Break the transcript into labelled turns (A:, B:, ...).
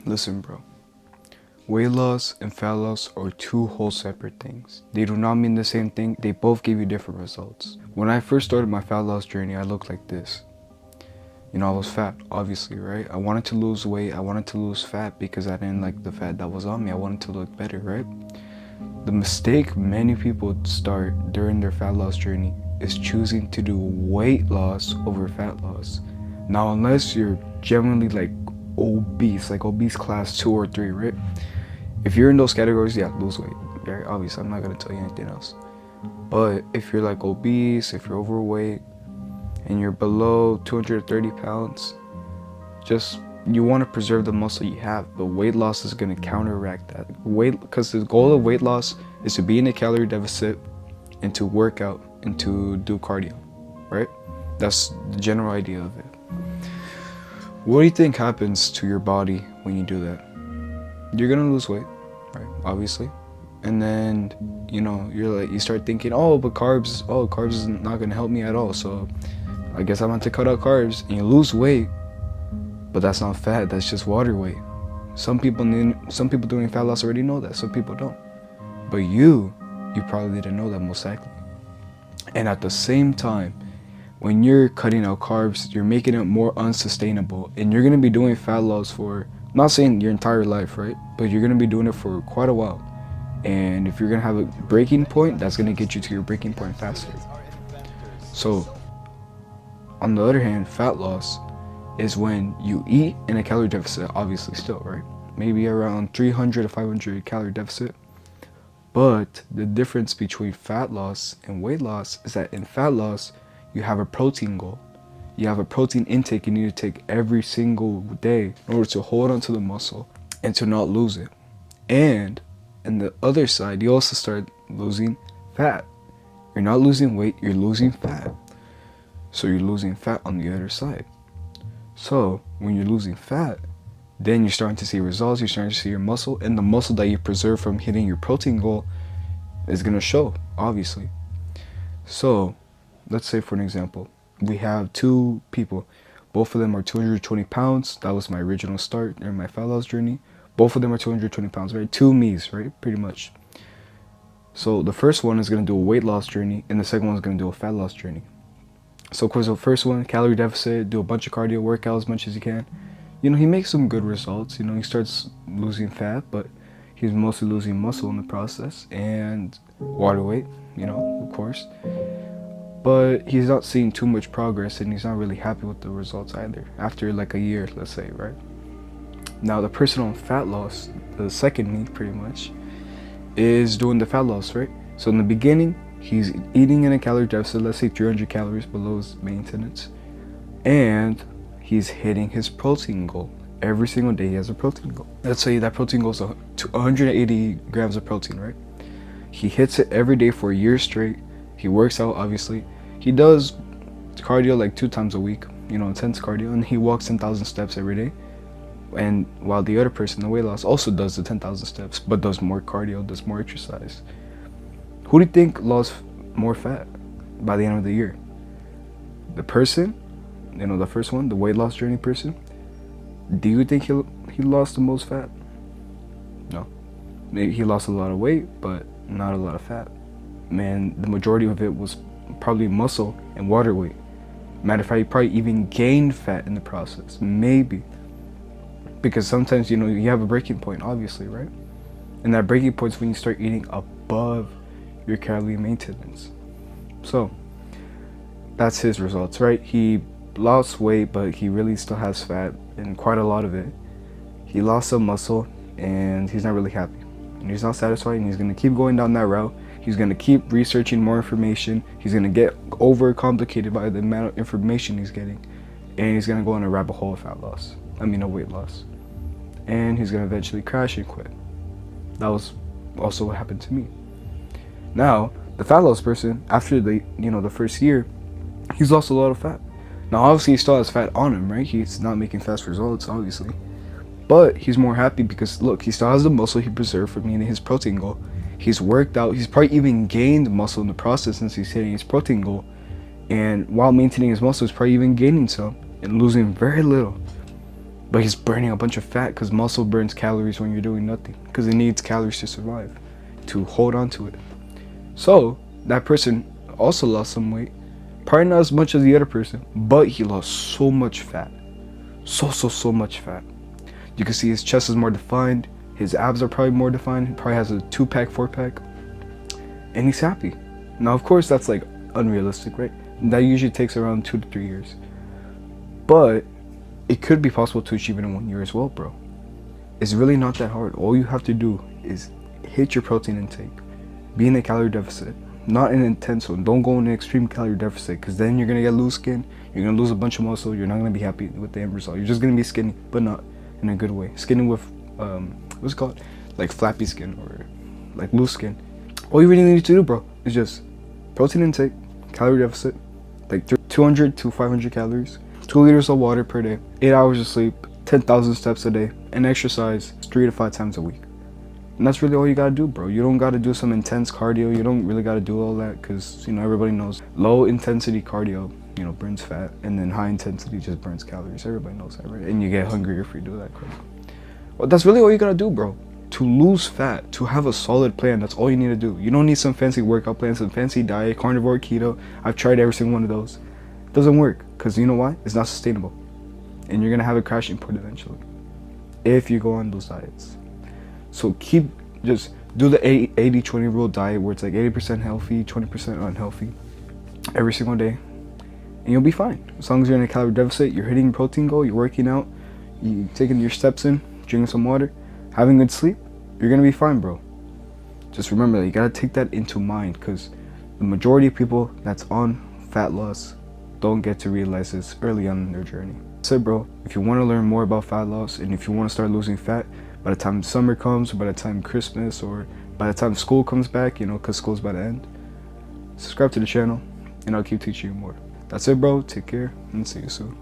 A: Listen, bro. Weight loss and fat loss are two whole separate things. They do not mean the same thing. They both give you different results. When I first started my fat loss journey, I looked like this. I was fat, obviously, right? I wanted to lose weight. I wanted to lose fat because I didn't like the fat that was on me. I wanted to look better, right? The mistake many people start during their fat loss journey is choosing to do weight loss over fat loss. Now, unless you're genuinely like obese class 2 or 3, right? If you're in those categories, yeah, lose weight, right? Obviously, I'm not gonna tell you anything else. But if you're like obese, if you're overweight, and you're below 230 pounds, you want to preserve the muscle you have, but weight loss is going to counteract that. Because the goal of weight loss is to be in a calorie deficit and to work out and to do cardio, right? That's the general idea of it. What do you think happens to your body when you do that? You're going to lose weight, right? Obviously. And then, you start thinking, but carbs is not going to help me at all. So I guess I'm going to cut out carbs, and you lose weight. But that's not fat, that's just water weight. Some people doing fat loss already know that, some people don't. But you probably didn't know that, most likely. And at the same time, when you're cutting out carbs, you're making it more unsustainable. And you're gonna be doing fat loss for, not saying your entire life, right? But you're gonna be doing it for quite a while. And if you're gonna have a breaking point, that's gonna get you to your breaking point faster. So, on the other hand, fat loss is when you eat in a calorie deficit, obviously still, right? Maybe around 300 to 500 calorie deficit. But the difference between fat loss and weight loss is that in fat loss, you have a protein goal. You have a protein intake you need to take every single day in order to hold onto the muscle and to not lose it. And on the other side, you also start losing fat. You're not losing weight, you're losing fat. So you're losing fat on the other side. So when you're losing fat, then you're starting to see results, you're starting to see your muscle, and the muscle that you preserve from hitting your protein goal is going to show, obviously. So let's say, for an example, we have two people. Both of them are 220 pounds. That was my original start in my fat loss journey. Both of them are 220 pounds, right? Two me's, right? Pretty much. So the first one is going to do a weight loss journey, and the second one is going to do a fat loss journey. So of course, the first one, calorie deficit, do a bunch of cardio, work out as much as you can. He makes some good results. He starts losing fat, but he's mostly losing muscle in the process and water weight, of course. But he's not seeing too much progress, and he's not really happy with the results either after like a year, let's say, right? Now the person on fat loss, the second me pretty much, is doing the fat loss, right? So in the beginning, he's eating in a calorie deficit, let's say 300 calories below his maintenance, and he's hitting his protein goal. Every single day he has a protein goal. Let's say that protein goes to 180 grams of protein, right? He hits it every day for a year straight. He works out, obviously. He does cardio like 2 times a week, intense cardio, and he walks 10,000 steps every day. And while the other person, the weight loss, also does the 10,000 steps, but does more cardio, does more exercise. Who do you think lost more fat by the end of the year? The person, the first one, the weight loss journey person. Do you think he lost the most fat? No. Maybe he lost a lot of weight, but not a lot of fat. Man, the majority of it was probably muscle and water weight. Matter of fact, he probably even gained fat in the process. Maybe. Because sometimes, you have a breaking point, obviously, right? And that breaking point is when you start eating above your calorie maintenance. So that's his results, right? He lost weight, but he really still has fat, and quite a lot of it. He lost some muscle, and he's not really happy, and he's not satisfied, and he's going to keep going down that route. He's going to keep researching more information. He's going to get over complicated by the amount of information he's getting, and he's going to go on a rabbit hole of weight loss, and he's going to eventually crash and quit. That was also what happened to me. Now, the fat loss person, after the first year, he's lost a lot of fat. Now, obviously, he still has fat on him, right? He's not making fast results, obviously. But he's more happy because, look, he still has the muscle he preserved for meeting his protein goal. He's worked out. He's probably even gained muscle in the process since he's hitting his protein goal. And while maintaining his muscle, he's probably even gaining some and losing very little. but he's burning a bunch of fat because muscle burns calories when you're doing nothing, because it needs calories to survive, to hold on to it. So that person also lost some weight, probably not as much as the other person, but he lost so much fat, so much fat. You can see his chest is more defined, his abs are probably more defined, he probably has a 2-pack, 4-pack, and he's happy. Now of course that's like unrealistic, right? That usually takes around 2 to 3 years, but it could be possible to achieve it in 1 year as well, bro. It's really not that hard. All you have to do is hit your protein intake, be in a calorie deficit, not an intense one. Don't go in an extreme calorie deficit, because then you're gonna get loose skin, you're gonna lose a bunch of muscle, you're not gonna be happy with the end result. You're just gonna be skinny, but not in a good way. Skinny with what's it called, like flappy skin or like loose skin. All you really need to do, bro, is just protein intake, calorie deficit, like 200 to 500 calories, 2 liters of water per day, 8 hours of sleep, 10,000 steps a day, and exercise 3 to 5 times a week. And that's really all you gotta do, bro. You don't gotta do some intense cardio. You don't really gotta do all that, because, you know, everybody knows low intensity cardio, you know, burns fat, and then high intensity just burns calories. Everybody knows that, right? And you get hungrier if you do that crap. Well, that's really all you gotta do, bro. To lose fat, to have a solid plan, that's all you need to do. You don't need some fancy workout plan, some fancy diet, carnivore, keto. I've tried every single one of those. It doesn't work, because you know why? It's not sustainable. And you're gonna have a crashing point eventually if you go on those diets. So just do the 80-20 rule diet, where it's like 80% healthy, 20% unhealthy every single day, and you'll be fine. As long as you're in a calorie deficit, you're hitting your protein goal, you're working out, you're taking your steps in, drinking some water, having good sleep, you're gonna be fine, bro. Just remember that you gotta take that into mind, because the majority of people that's on fat loss don't get to realize this early on in their journey. So, bro, if you want to learn more about fat loss, and if you want to start losing fat by the time summer comes, or by the time Christmas, or by the time school comes back, you know, because school's about to end, subscribe to the channel and I'll keep teaching you more. That's it, bro. Take care and see you soon.